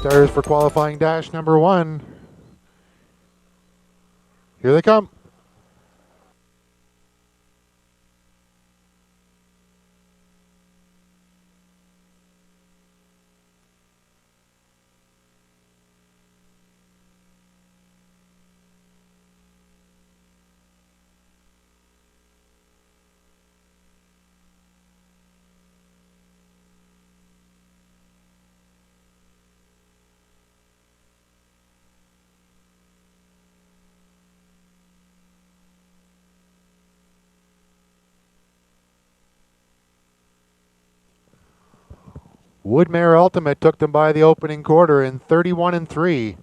Starters for qualifying dash number 1. Here they come. Woodmere Ultimate took them by the opening quarter in 31-3.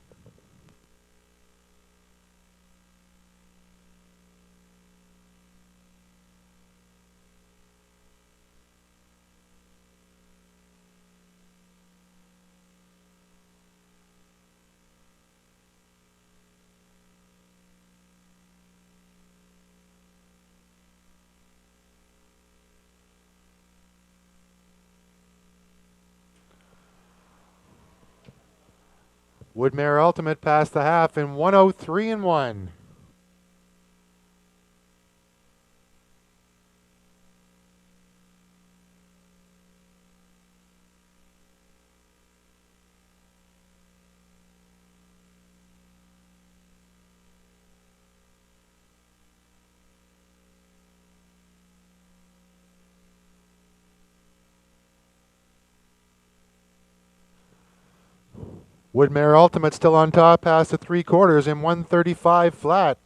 Woodmere Ultimate passed the half in 103-1. Woodmere Ultimate still on top past the 3 quarters in 135 flat.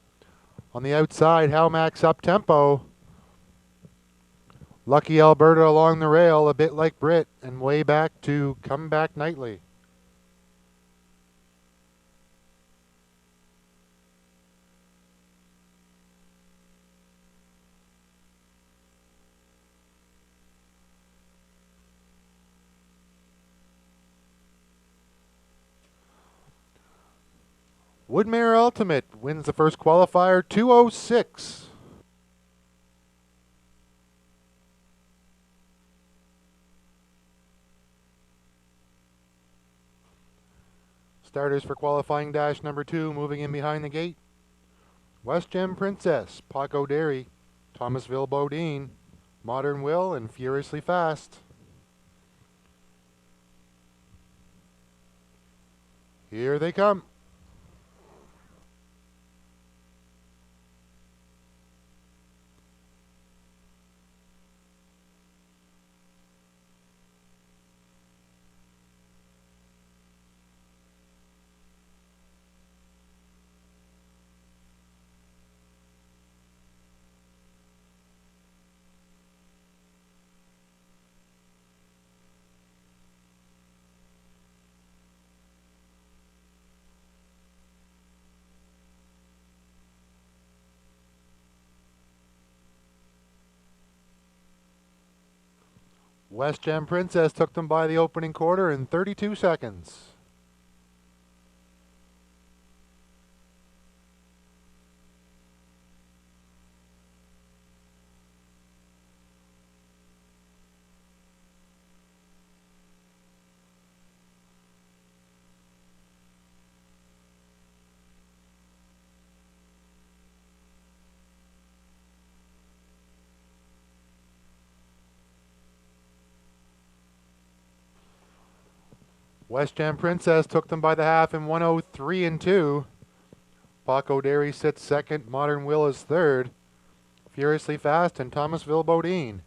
On the outside, Halmax up tempo. Lucky Alberta along the rail, a bit like Britt, and way back to Come Back Nightly. Woodmere Ultimate wins the first qualifier, 2:06. Starters for qualifying dash number 2, moving in behind the gate. West Gem Princess, Paco Dairy, Thomasville Bodine, Modern Will, and Furiously Fast. Here they come. West Gem Princess took them by the opening quarter in 32 seconds. West Gem Princess took them by the half in 103-2. Paco Dairy sits second, Modern Will is third. Furiously Fast and Thomasville Bodine.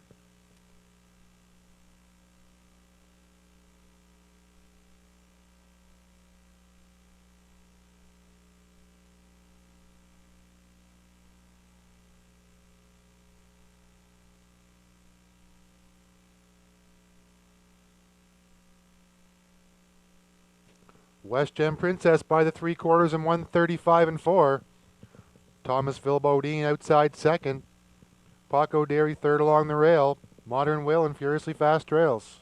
West Gem Princess by the 3 quarters in 135-4. Thomasville Bodine outside second. Paco Dairy third along the rail. Modern Will and Furiously Fast trails.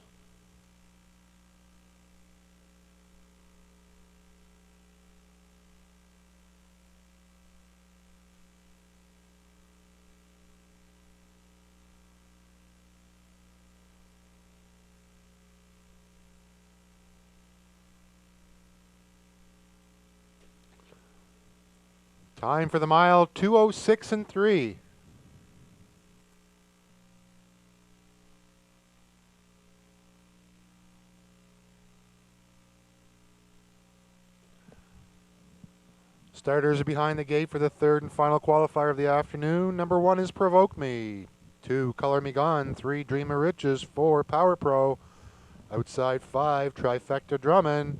Time for the mile, 2:06 and 3. Starters are behind the gate for the third and final qualifier of the afternoon. Number 1 is Provoke Me. 2, Color Me Gone. 3, Dream of Riches. 4, Power Pro. Outside 5, Trifecta Drummond.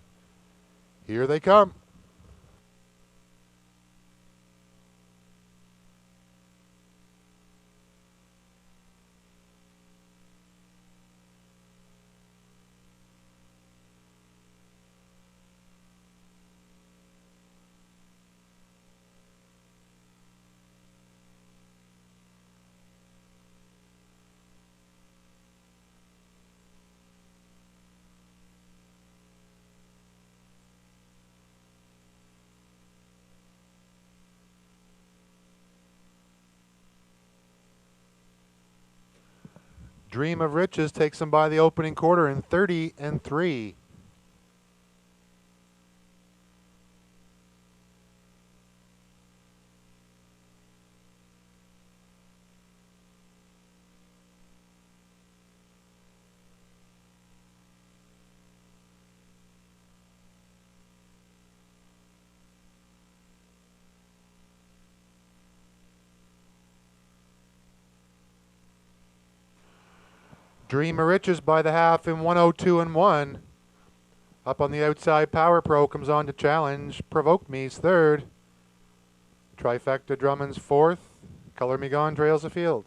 Here they come. Dream of Riches takes them by the opening quarter in 30 and 3. Dream of Riches by the half in 1:02 and 1. Up on the outside, Power Pro comes on to challenge. Provoke Me's third. Trifecta Drummond's fourth. Color Me Gone trails the field.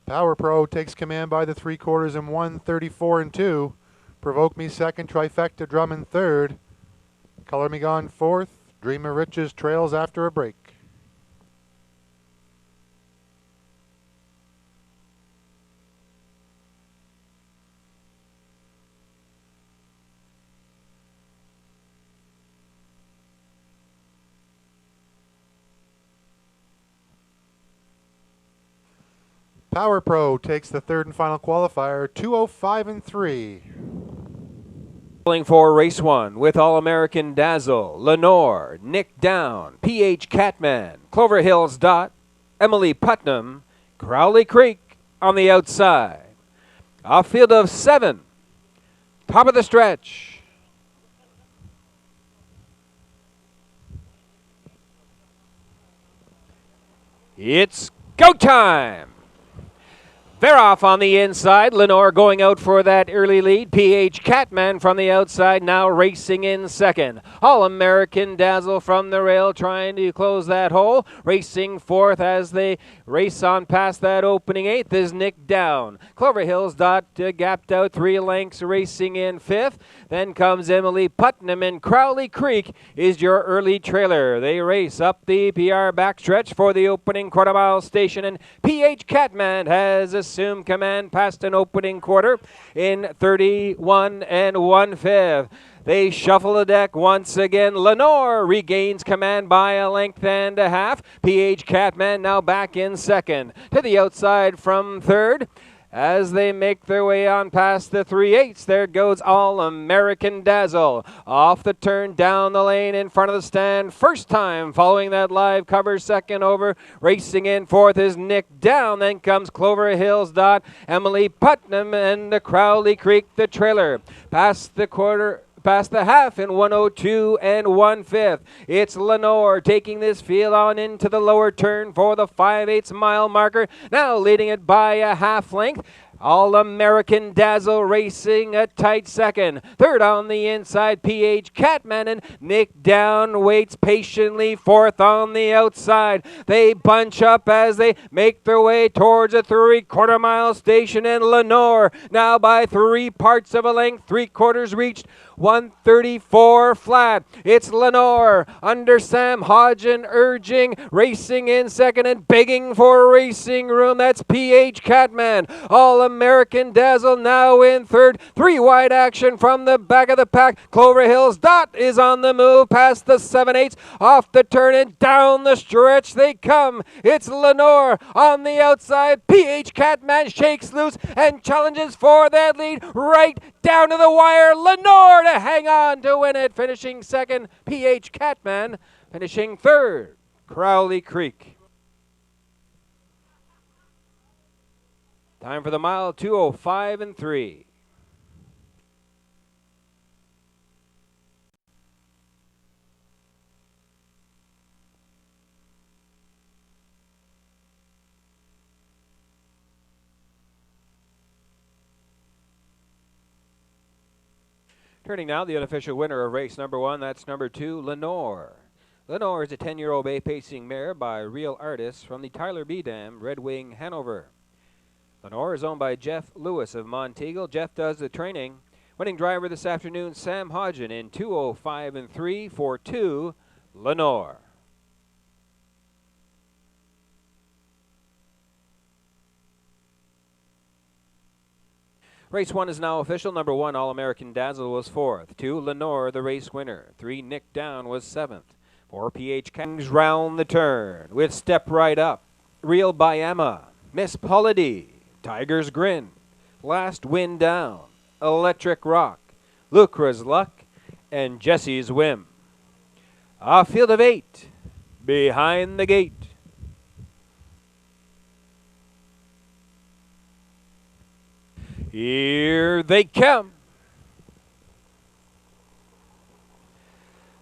Power Pro takes command by the 3/4 in 1:34 and 2. Provoke Me second, Trifecta Drummond third. Color Me Gone fourth. Dream of Riches trails after a break. Power Pro takes the third and final qualifier, 2:05 and 3. For race 1 with All-American Dazzle, Lenore, Nick Down, PH Catman, Clover Hills Dot, Emily Putnam, Crowley Creek on the outside. A field of 7. Top of the stretch. It's go time. They're off on the inside. Lenore going out for that early lead. PH Catman from the outside now racing in second. All-American Dazzle from the rail trying to close that hole. Racing fourth as they race on past that opening 8th is Nick Down. Clover Hills Dot gapped out 3 lengths racing in 5th. Then comes Emily Putnam and Crowley Creek is your early trailer. They race up the PR backstretch for the opening quarter-mile station, and PH Catman has assumed command past an opening quarter in 31 and 1/5. They shuffle the deck once again. Lenore regains command by a length and a half. PH Catman now back in second. To the outside from third. As they make their way on past the 3/8, there goes All-American Dazzle. Off the turn, down the lane, in front of the stand. First time following that live cover, second over. Racing in fourth is Nick Down. Then comes Clover Hills Dot, Emily Putnam, and the Crowley Creek, the trailer. Past the half in 1:02 and 1/5. It's Lenore taking this field on into the lower turn for the 5/8 mile marker. Now leading it by a half length. All-American Dazzle racing a tight second. Third on the inside, PH Catman, and Nick Down waits patiently fourth on the outside. They bunch up as they make their way towards a 3/4 mile station, and Lenore now by 3 parts of a length, 3/4 reached. 134 flat. It's Lenore under Sam Hodgen urging, racing in second and begging for racing room. That's PH Catman. All-American Dazzle now in third. 3 wide action from the back of the pack. Clover Hills Dot is on the move past the 7/8, off the turn and down the stretch they come. It's Lenore on the outside. PH Catman shakes loose and challenges for that lead right down to the wire. Lenore to hang on to win it, finishing second. PH Catman finishing third. Crowley Creek. Time for the mile, 2:05 and 3. Turning now, the unofficial winner of race number 1, that's number 2, Lenore. Lenore is a 10-year-old bay-pacing mare by Real Artists from the Tyler B. Dam, Red Wing, Hanover. Lenore is owned by Jeff Lewis of Monteagle. Jeff does the training. Winning driver this afternoon, Sam Hodgen in 2:05 and 3 for 2, Lenore. Race 1 is now official. Number 1, All-American Dazzle was 4th. 2, Lenore, the race winner. 3, Nick Down was 7th. 4, PH Kings round the turn with Step Right Up, Real Bayama, Miss Polity, Tiger's Grin, Last Wind Down, Electric Rock, Lucra's Luck, and Jesse's Whim. A field of 8 behind the gate. Here they come.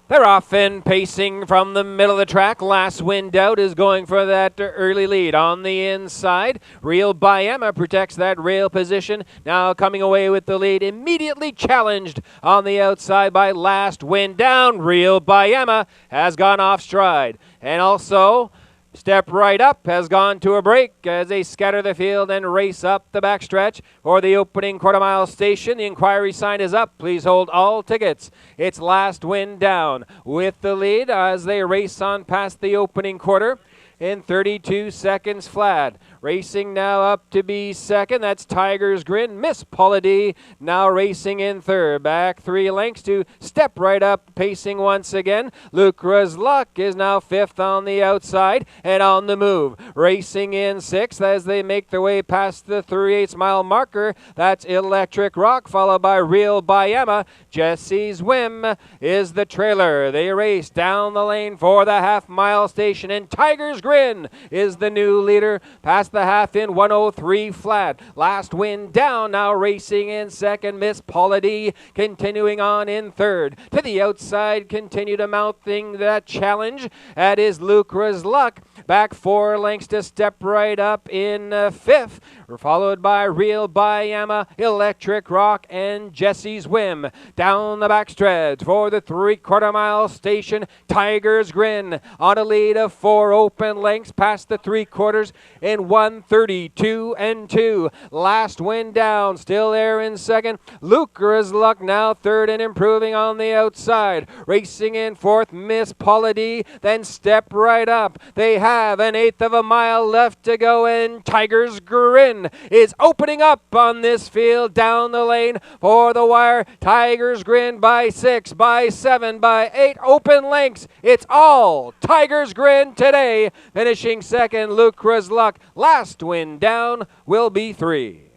They're off and pacing from the middle of the track. Last Wind Out is going for that early lead on the inside. Real Bayama protects that rail position. Now coming away with the lead. Immediately challenged on the outside by Last Wind Down. Real Bayama has gone off stride. And also, Step Right Up has gone to a break as they scatter the field and race up the backstretch for the opening quarter-mile station. The inquiry sign is up. Please hold all tickets. It's Last Wind Down with the lead as they race on past the opening quarter in 32 seconds flat. Racing now up to be second. That's Tiger's Grin. Miss Polity now racing in third. Back 3 lengths to Step Right Up, pacing once again. Lucra's Luck is now 5th on the outside and on the move. Racing in 6th as they make their way past the 3/8 mile marker. That's Electric Rock, followed by Real Bayama. Jesse's Whim is the trailer. They race down the lane for the half-mile station, and Tiger's Grin is the new leader. Past the half in 1:03 flat. Last Wind Down now racing in second. Miss Polity continuing on in third. To the outside, continue to mounting that challenge. That is Lucra's Luck. Back 4 lengths to Step Right Up in 5th. Followed by Real Bayama, Electric Rock, and Jesse's Whim. Down the backstretch for the 3/4 mile station, Tiger's Grin on a lead of 4 open lengths past the 3/4 in 1:32 and 2. Last Wind Down still there in second. Lucra's Luck now third and improving on the outside. Racing in 4th, Miss Polity, then Step Right Up. They have an 1/8 of a mile left to go, and Tiger's Grin is opening up on this field down the lane for the wire. Tiger's Grin by 6, by 7, by 8 open lengths. It's all Tiger's Grin today. Finishing second, Lucra's Luck. Last Wind Down will be 3.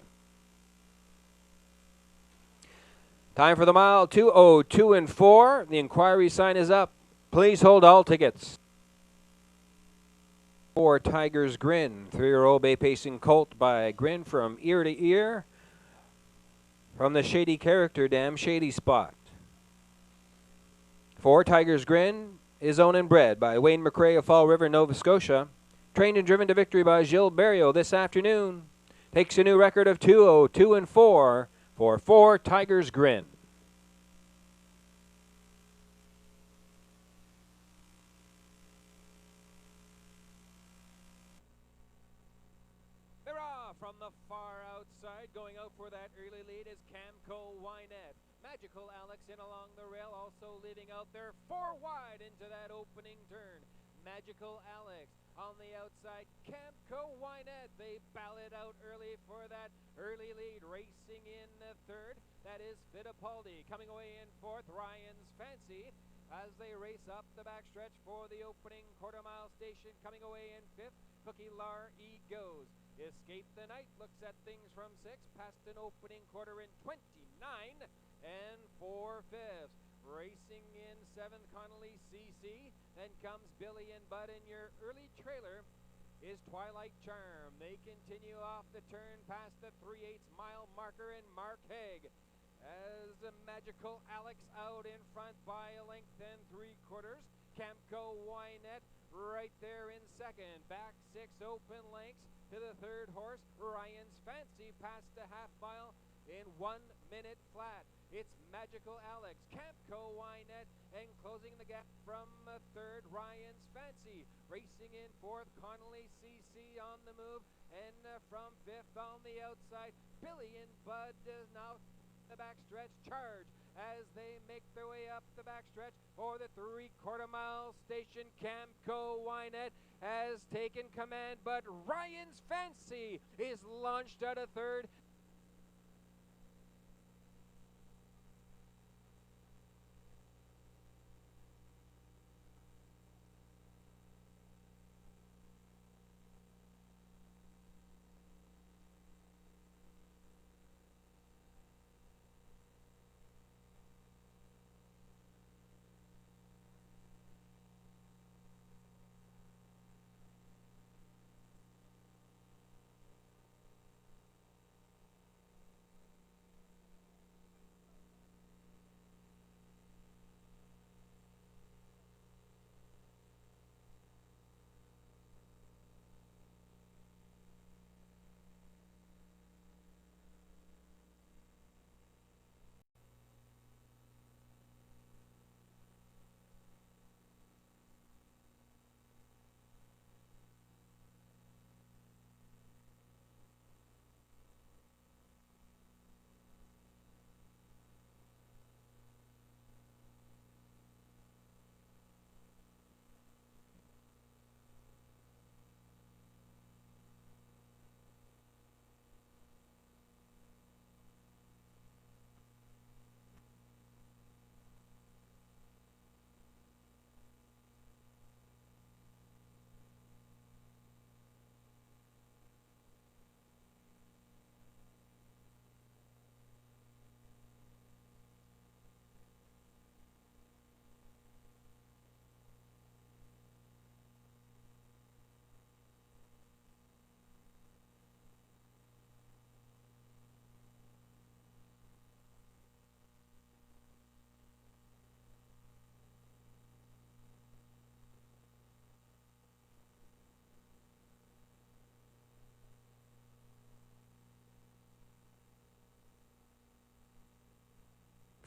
Time for the mile, 2:02 and 4. The inquiry sign is up. Please hold all tickets. For Tiger's Grin, 3-year-old bay-pacing colt by Grin from ear to ear from the Shady Character Dam, Shady Spot. For Tiger's Grin is owned and bred by Wayne McRae of Fall River, Nova Scotia. Trained and driven to victory by Gilles Barrio this afternoon. Takes a new record of 2:02 and 4 for Tiger's Grin. From the far outside, going out for that early lead is Camco Wynette. Magical Alex in along the rail, also leading out there 4 wide into that opening turn. Magical Alex on the outside. Camco Wynette, they ballot out early for that early lead. Racing in third, that is Fittipaldi. Coming away in fourth, Ryan's Fancy, as they race up the backstretch for the opening quarter-mile station. Coming away in fifth, Cookie Lar E goes. Escape the Night looks at things from sixth, past an opening quarter in 29 and 4/5. Racing in seventh, Connolly CC. Then comes Billy and Bud in your early trailer is Twilight Charm. They continue off the turn past the 3/8 mile marker in Mark Haig. As the Magical Alex out in front by a length and 3/4. Camco Wynette right there in second. Back 6 open lengths to the third horse. Ryan's Fancy past a half mile in 1 minute flat. It's Magical Alex, Camco Wynette, and closing the gap from third, Ryan's Fancy. Racing in fourth, Connolly CC on the move, and from fifth on the outside, Billy and Bud is now the backstretch charge as they make their way up the backstretch for the 3/4 mile station. Camco Wynette has taken command, but Ryan's Fancy is launched out of third.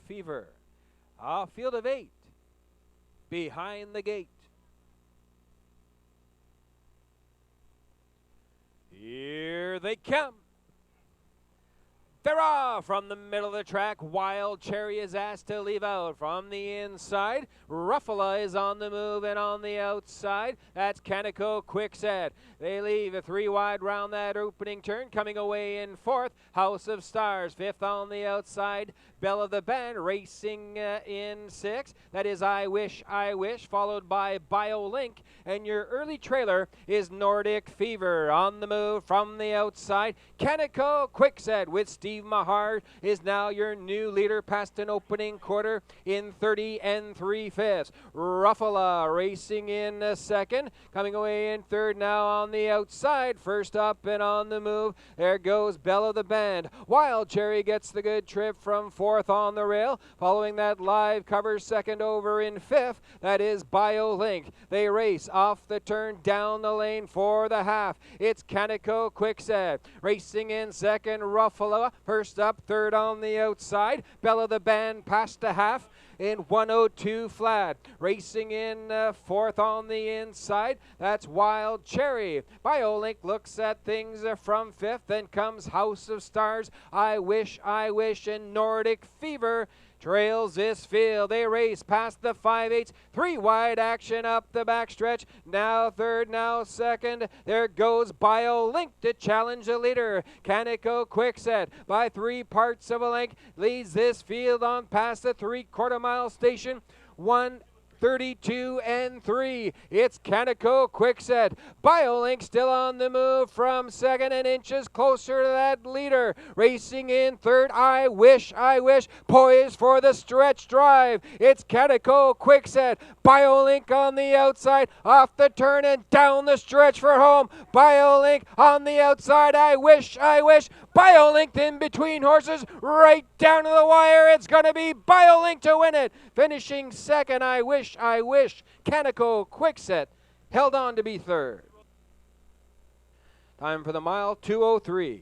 Fever, a field of 8 behind the gate. Here they come. They're off from the middle of the track. Wild Cherry is asked to leave out from the inside. Ruffalo is on the move and on the outside. That's Canico Quickset. They leave a 3 wide round that opening turn. Coming away in fourth, House of Stars. Fifth on the outside, Belle of the Band racing in sixth. That is I Wish, followed by BioLink. And your early trailer is Nordic Fever. On the move from the outside, Canico Quickset with Steve Mahar is now your new leader past an opening quarter in 30 and 3/5. Ruffalo racing in second. Coming away in third now on the outside. First up and on the move, there goes Belle of the Band. Wild Cherry gets the good trip from fourth on the rail. Following that, Live covers second over in fifth. That is BioLink. They race off the turn down the lane for the half. It's Canico Quickset. Racing in second, Ruffalo. First up, third on the outside. Belle of the Band past the half in 102 flat. Racing in fourth on the inside, that's Wild Cherry. BioLink looks at things from fifth. Then comes House of Stars, I Wish, and Nordic Fever trails this field. They race past the 5/8, 3 wide action up the backstretch. Now third, now second. There goes BioLink to challenge the leader. Canico Quickset by 3 parts of a length leads this field on past the 3/4 mile station. 1:32 and 3. It's Canico Quickset. BioLink still on the move from second and inches closer to that leader. Racing in third, I wish, poised for the stretch drive. It's Canico Quickset. BioLink on the outside, off the turn and down the stretch for home. BioLink on the outside, I wish. BioLink in between horses, right down to the wire. It's going to be BioLink to win it. Finishing second, I wish. Canico Quickset held on to be third. Time for the mile, 2:03.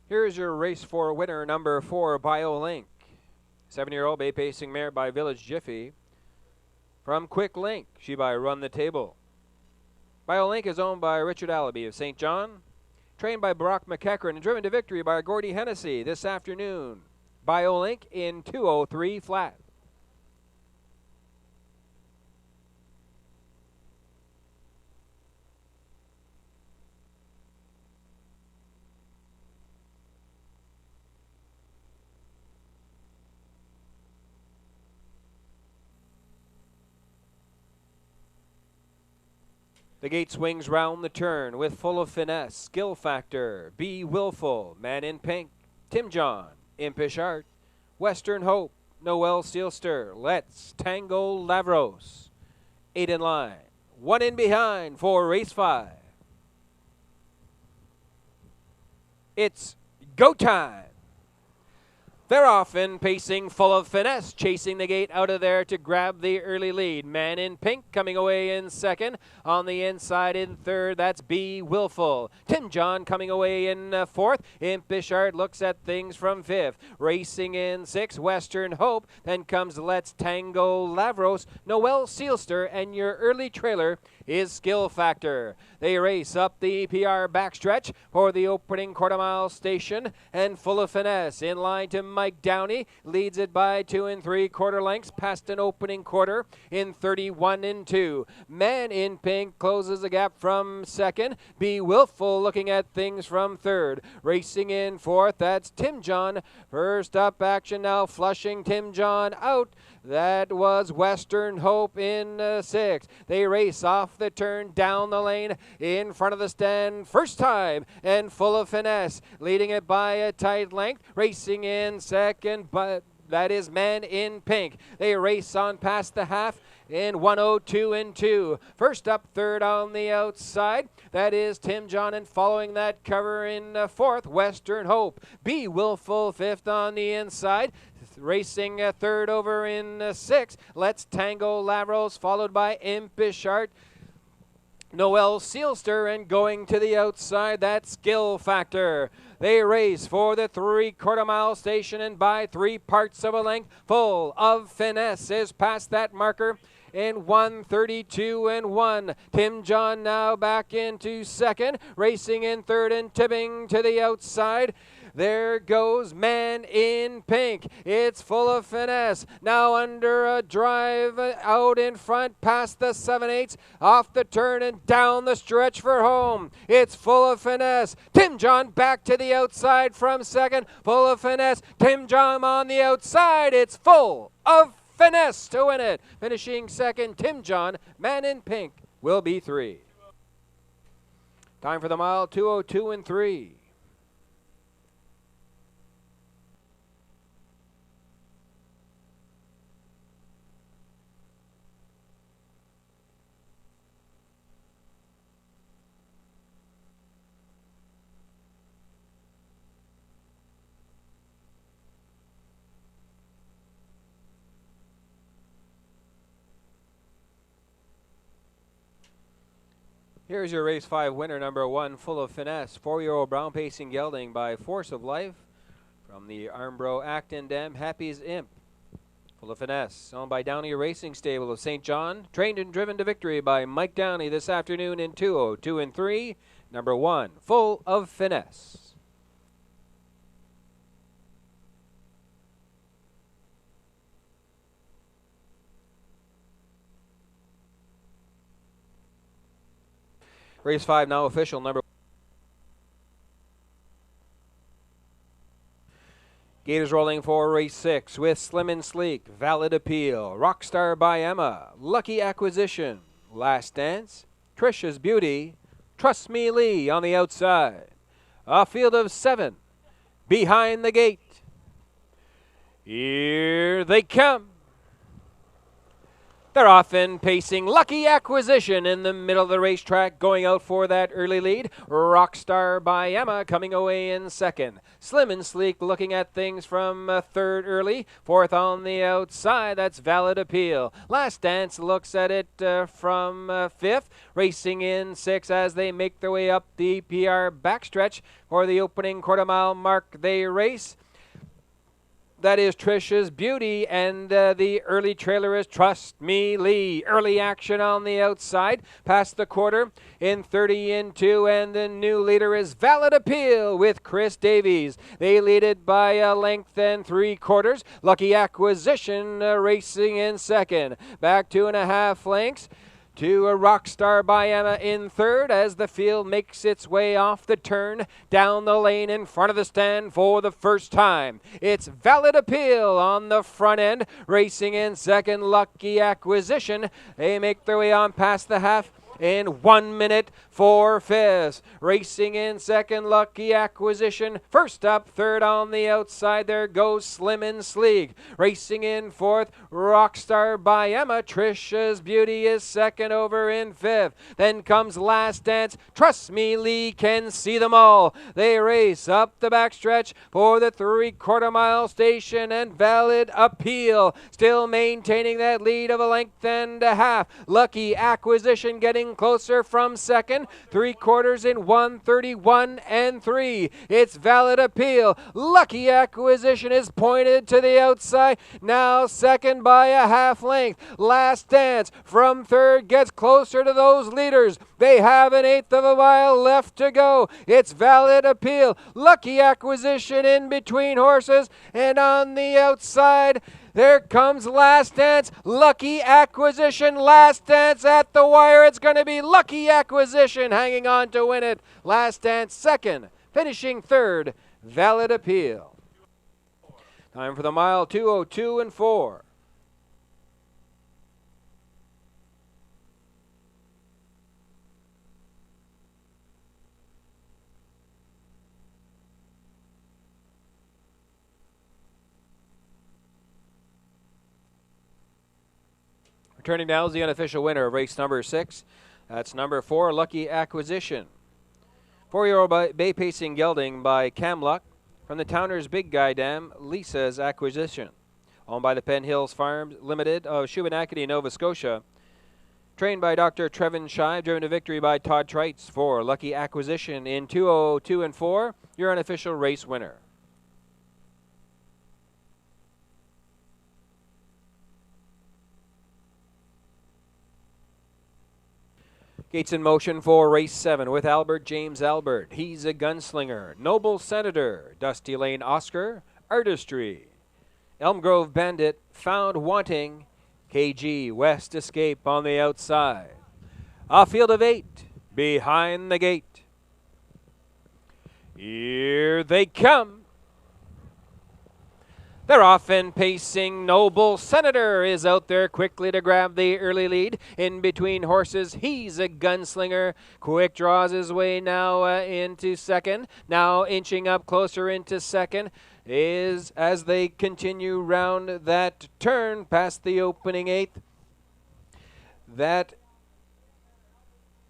Here's your race 4 winner, number 4, BioLink. 7-year-old bay pacing mare by Village Jiffy. From Quick Link, she by Run the Table. BioLink is owned by Richard Allaby of St. John. Trained by Brock McEachran and driven to victory by Gordy Hennessy this afternoon. BioLink in 2:03 flat. The gate swings round the turn with Full of Finesse, Skill Factor, Be Willful, Man in Pink, Tim John, Impish Art, Western Hope, Noel Sealster, Let's Tango Lavros. 8 in line, 1 in behind for race 5. It's go time. They're often pacing Full of Finesse, chasing the gate out of there to grab the early lead. Man in Pink coming away in second. On the inside in third, that's Be Willful. Tim John coming away in fourth. Impish Art looks at things from fifth. Racing in sixth, Western Hope. Then comes Let's Tango Lavros, Noel Sealster, and your early trailer is Skill Factor. They race up the EPR backstretch for the opening quarter-mile station, and Full of Finesse in line to Mike Downey, leads it by 2 3/4 lengths past an opening quarter in 31 and 2. Man in Pink closes the gap from second. Be Willful looking at things from third. Racing in fourth, that's Tim John. First up action now, flushing Tim John out. That was Western Hope in sixth. They race off the turn down the lane in front of the stand first time, and Full of Finesse leading it by a tight length. Racing in second, but that is Man in Pink. They race on past the half in 1:02 and 2. First up, third on the outside. That is Tim John, and following that cover in fourth, Western Hope. Be Willful fifth on the inside. Racing third over in sixth. Let's Tango Lavros, followed by Impish Art, Noel Sealster, and going to the outside, that Skill Factor. They race for the 3/4 mile station, and by 3 parts of a length, Full of Finesse is past that marker in 1:32 and 1. Tim John now back into second, racing in third and tipping to the outside. There goes Man in Pink. It's Full of Finesse. Now under a drive out in front past the 7/8, off the turn and down the stretch for home. It's Full of Finesse. Tim John back to the outside from second. Full of Finesse. Tim John on the outside. It's Full of Finesse to win it. Finishing second, Tim John. Man in Pink will be 3. Time for the mile, 2:02 and 3. Here's your race 5 winner, number 1, Full of Finesse. 4-year-old brown pacing gelding by Force of Life from the Armbro Acton Dam Happy's Imp. Full of Finesse, owned by Downey Racing Stable of St. John, trained and driven to victory by Mike Downey this afternoon in 202 and 3. Number 1, Full of Finesse. Race 5 now official. Number Gators rolling for race 6 with Slim and Sleek, Valid Appeal, Rockstar by Emma, Lucky Acquisition, Last Dance, Trisha's Beauty, Trust Me Lee on the outside. A field of 7 behind the gate. Here they come. They're off and pacing. Lucky Acquisition in the middle of the racetrack, going out for that early lead. Rockstar by Emma coming away in second. Slim and Sleek looking at things from third early. Fourth on the outside, that's Valid Appeal. Last Dance looks at it from fifth. Racing in sixth as they make their way up the PR backstretch for the opening quarter mile mark. They race. That is Trisha's Beauty, and the early trailer is Trust Me Lee. Early action on the outside, past the quarter in 30 and 2, and the new leader is Valid Appeal with Chris Davies. They lead it by a length and 3/4. Lucky Acquisition racing in second. Back 2.5 lengths to a Rockstar by Emma in third as the field makes its way off the turn down the lane in front of the stand for the first time. It's Valid Appeal on the front end, racing in second. Lucky Acquisition. They make their way on past the half in 1 minute 4/5. Racing in second, Lucky Acquisition. First up, third on the outside, there goes Slim and Sleek. Racing in fourth, Rockstar by Emma. Trisha's Beauty is second over in fifth. Then comes Last Dance. Trust Me Lee can see them all. They race up the backstretch for the 3/4 mile station, and Valid Appeal still maintaining that lead of a length and a half. Lucky Acquisition getting closer from second. 3/4 in 1:31 and 3. It's Valid Appeal. Lucky Acquisition is pointed to the outside. Now second by a half length. Last Dance from third gets closer to those leaders. They have an 1/8 of a mile left to go. It's Valid Appeal. Lucky Acquisition in between horses, and on the outside, there comes Last Dance. Lucky Acquisition. Last Dance at the wire. It's going to be Lucky Acquisition hanging on to win it. Last Dance second. Finishing third, Valid Appeal. Time for the mile, 2:02 and 4. Returning now is the unofficial winner of race number 6. That's number 4, Lucky Acquisition. 4-year-old Bay Pacing Gelding by Cam Luck. From the Towners Big Guy Dam, Lisa's Acquisition. Owned by the Penn Hills Farms Limited of Shubenacadie, Nova Scotia. Trained by Dr. Trevin Shive, driven to victory by Todd Trites for Lucky Acquisition in 2:02 and 4. Your unofficial race winner. Gates in motion for race 7 with Albert James Albert. He's a Gunslinger. Noble Senator. Dusty Lane Oscar. Artistry. Elm Grove Bandit. Found Wanting. KG West Escape on the outside. A field of 8 behind the gate. Here they come. They're off and pacing. Noble Senator is out there quickly to grab the early lead. In between horses, He's a Gunslinger. Quick draws his way now into second. Now inching up closer into second is as they continue round that turn past the opening 8th. That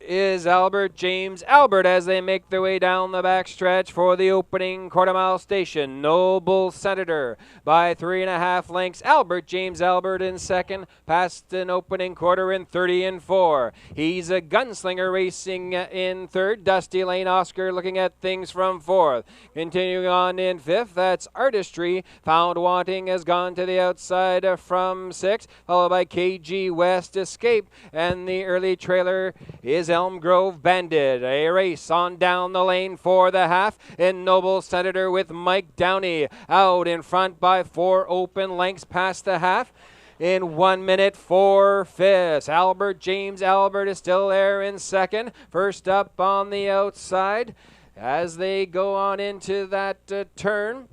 is Albert James Albert as they make their way down the backstretch for the opening quarter-mile station. Noble Senator by 3.5 lengths. Albert James Albert in second, past an opening quarter in 30 and 4. He's a gunslinger racing in third. Dusty Lane Oscar looking at things from fourth. Continuing on in fifth, that's Artistry. Found Wanting has gone to the outside from sixth, followed by KG West Escape, and the early trailer is Elm Grove Bandit. A race on down the lane for the half, and Noble Senator with Mike Downey out in front by 4 open lengths past the half. In 1 minute 4 fifths. Albert James Albert is still there in second. First up on the outside as they go on into that turn.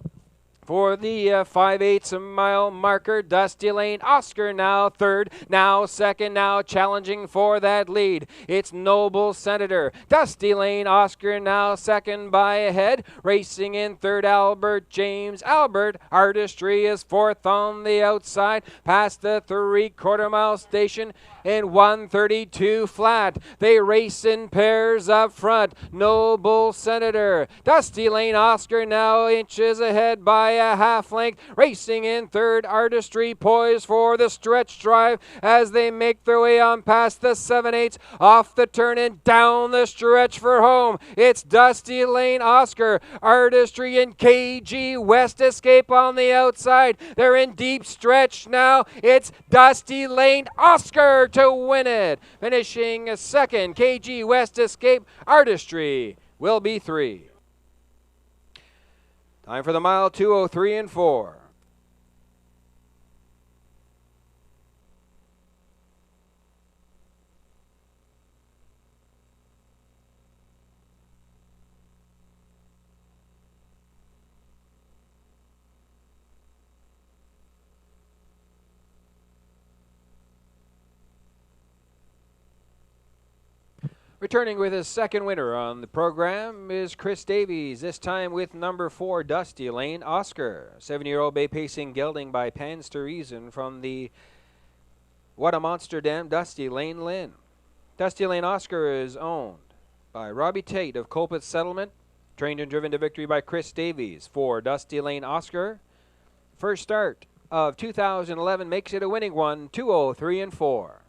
For the 5/8 mile marker, Dusty Lane Oscar now third, now second, now challenging for that lead. It's Noble Senator. Dusty Lane Oscar now second by a head. Racing in third, Albert James Albert. Artistry is fourth on the outside, past the 3/4 mile station in 1:32 flat. They race in pairs up front. Noble Senator. Dusty Lane Oscar now inches ahead by a half length. Racing in third, Artistry poised for the stretch drive as they make their way on past the 7/8 off the turn and down the stretch for home. It's Dusty Lane Oscar, Artistry, and KG West Escape on the outside. They're in deep stretch now. It's Dusty Lane Oscar to win it. Finishing second, KG West Escape. Artistry will be 3. Time for the mile, 2:03 and 4. Returning with his second winner on the program is Chris Davies, this time with number 4, Dusty Lane Oscar. 7-year-old bay pacing gelding by Pansterisen from the What a Monster Dam Dusty Lane Lynn. Dusty Lane Oscar is owned by Robbie Tate of Colpit Settlement, trained and driven to victory by Chris Davies. For Dusty Lane Oscar, first start of 2011 makes it a winning one, 2:03 and 4.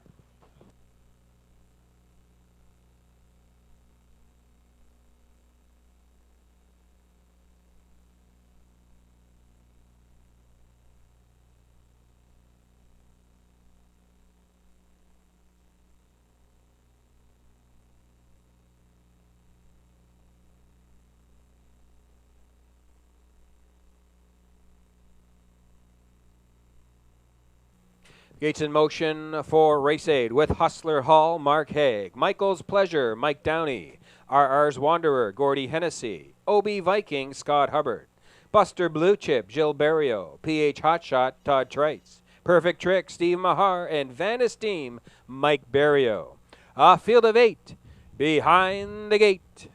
Gates in motion for Race Aid with Hustler Hall, Mark Haig. Michael's Pleasure, Mike Downey. RR's Wanderer, Gordy Hennessy. OB Viking, Scott Hubbard. Buster Blue Chip, Jill Barrio. PH Hotshot, Todd Trites. Perfect Trick, Steve Mahar. And Van Esteem, Mike Barrio. A field of 8 behind the gate.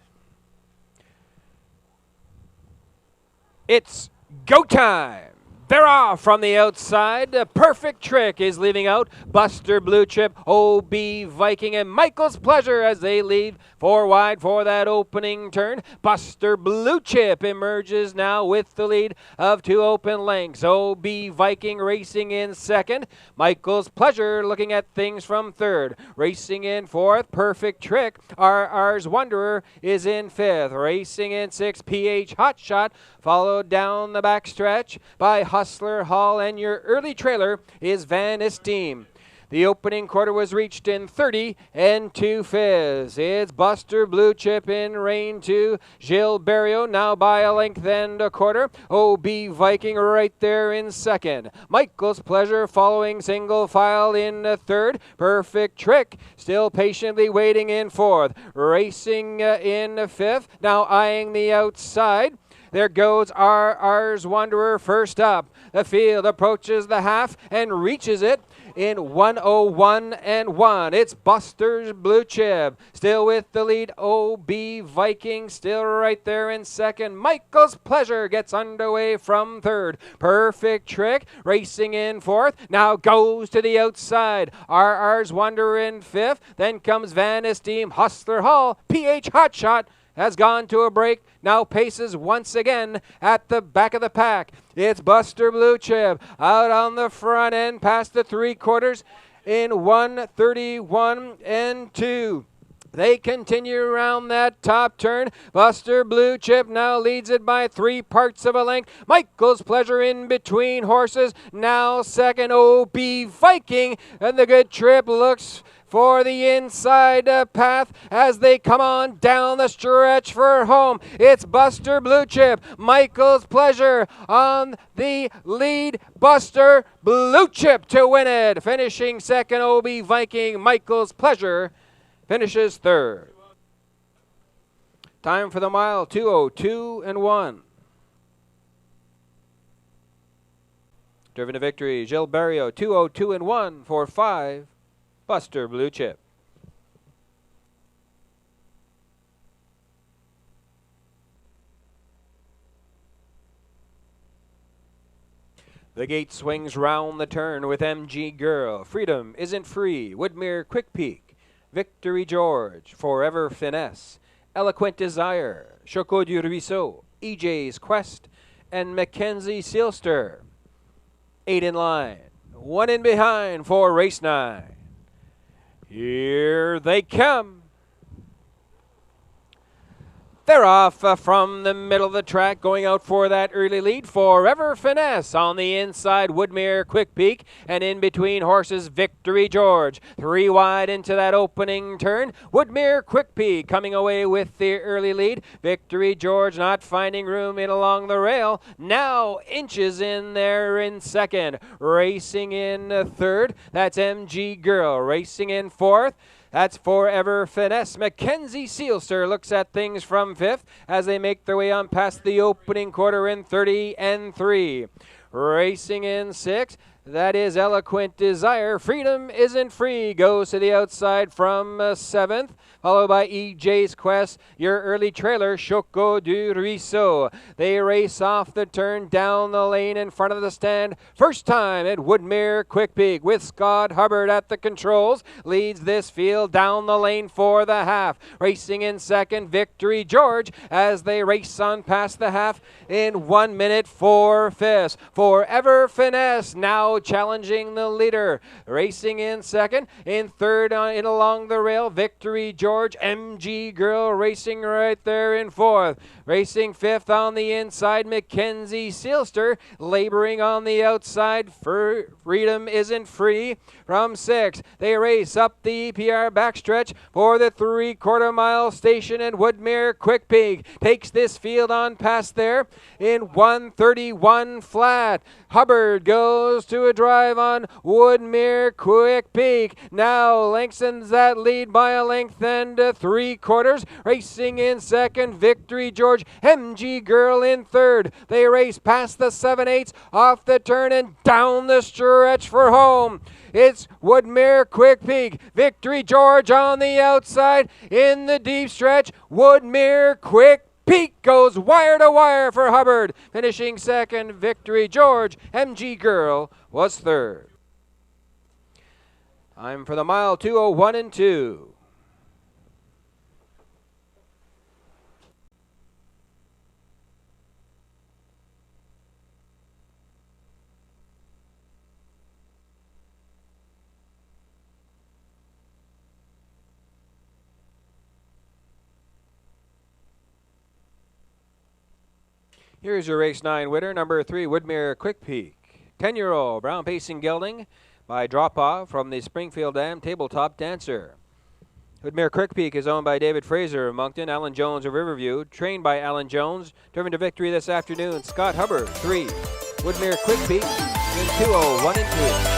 It's go time. They're off from the outside. A Perfect Trick is leaving out. Buster Blue Chip, OB Viking, and Michael's Pleasure as they lead 4 wide for that opening turn. Buster Blue Chip emerges now with the lead of 2 open lengths. OB Viking racing in second. Michael's Pleasure looking at things from third. Racing in fourth, Perfect Trick. RR's Wanderer is in fifth. Racing in sixth, PH Hotshot, followed down the backstretch by Hustler Hall, and your early trailer is Van Esteem. The opening quarter was reached in 30 and 2 fifths. It's Buster Blue Chip in rein 2. Gilles Barrio now by a length and a quarter. OB Viking right there in second. Michael's Pleasure following single file in third. Perfect Trick still patiently waiting in fourth. Racing in fifth, now eyeing the outside. There goes RR's Wanderer first up. The field approaches the half and reaches it. in 101 and 1. It's Buster's Blue Chip still with the lead. OB Viking still right there in second. Michael's Pleasure gets underway from third. Perfect Trick racing in fourth. Now goes to the outside. RR's Wonder in fifth. Then comes Van Esteem. Hustler Hall. PH Hotshot has gone to a break, now paces once again at the back of the pack. It's Buster Blue Chip out on the front end past the 3/4 in 131 and 2. They continue around that top turn. Buster Blue Chip now leads it by 3 parts of a length. Michael's Pleasure in between horses. Now second, OB Viking. And the Good Trip looks for the inside path as they come on down the stretch for home. It's Buster Blue Chip, Michael's Pleasure on the lead. Buster Blue Chip to win it. Finishing second, OB Viking. Michael's Pleasure finishes third. Time for the mile, 2:02 and 1. Driven to victory, Gilles Barrio, 2:02 and 1 for 5. Buster Blue Chip. The gate swings round the turn with MG Girl. Freedom Isn't Free. Woodmere Quick Peak. Victory George. Forever Finesse. Eloquent Desire. Choco du Ruisseau. EJ's Quest. And Mackenzie Sealster. 8 in line. 1 in behind for race 9. Here they come. They're off from the middle of the track, going out for that early lead. Forever Finesse on the inside, Woodmere Quick Peak, and in between horses, Victory George. 3 wide into that opening turn. Woodmere Quick Peak coming away with the early lead. Victory George not finding room in along the rail. Now inches in there in second. Racing in third, that's MG Girl. Racing in fourth, that's Forever Finesse. Mackenzie Sealster looks at things from fifth as they make their way on past the opening quarter in 30 and 3. Racing in sixth, that is Eloquent Desire. Freedom Isn't Free goes to the outside from seventh, followed by EJ's Quest, your early trailer, Choco du Ruisseau. They race off the turn down the lane in front of the stand. First time at Woodmere Quick Peak with Scott Hubbard at the controls. Leads this field down the lane for the half. Racing in second, Victory George as they race on past the half in 1 minute 4/5. Forever Finesse now challenging the leader. Racing in second, in third in along the rail, Victory George. MG Girl racing right there in fourth. Racing fifth on the inside, Mackenzie Sealster. Laboring on the outside, Freedom Isn't Free from sixth. They race up the EPR backstretch for the 3/4 mile station, and Woodmere Quick Peak takes this field on past there in 1:31 flat. Hubbard goes to a drive on Woodmere Quick Peak. Now lengthens that lead by a length and 3/4. Racing in second, Victory George. MG Girl in third. They race past the 7/8 off the turn and down the stretch for home. It's Woodmere Quick Peak. Victory George on the outside in the deep stretch. Woodmere Quick Peak goes wire to wire for Hubbard. Finishing second, Victory George. MG Girl was third. Time for the mile, 2:01 and 2. Here's your race 9 winner, number 3, Woodmere Quick Peak. 10-year-old brown pacing gelding by drop-off from the Springfield Dam Tabletop Dancer. Woodmere Quick Peak is owned by David Fraser of Moncton, Alan Jones of Riverview, trained by Alan Jones, driven to victory this afternoon. Scott Hubbard, 3. Woodmere Quick Peak in 2:01 and 2.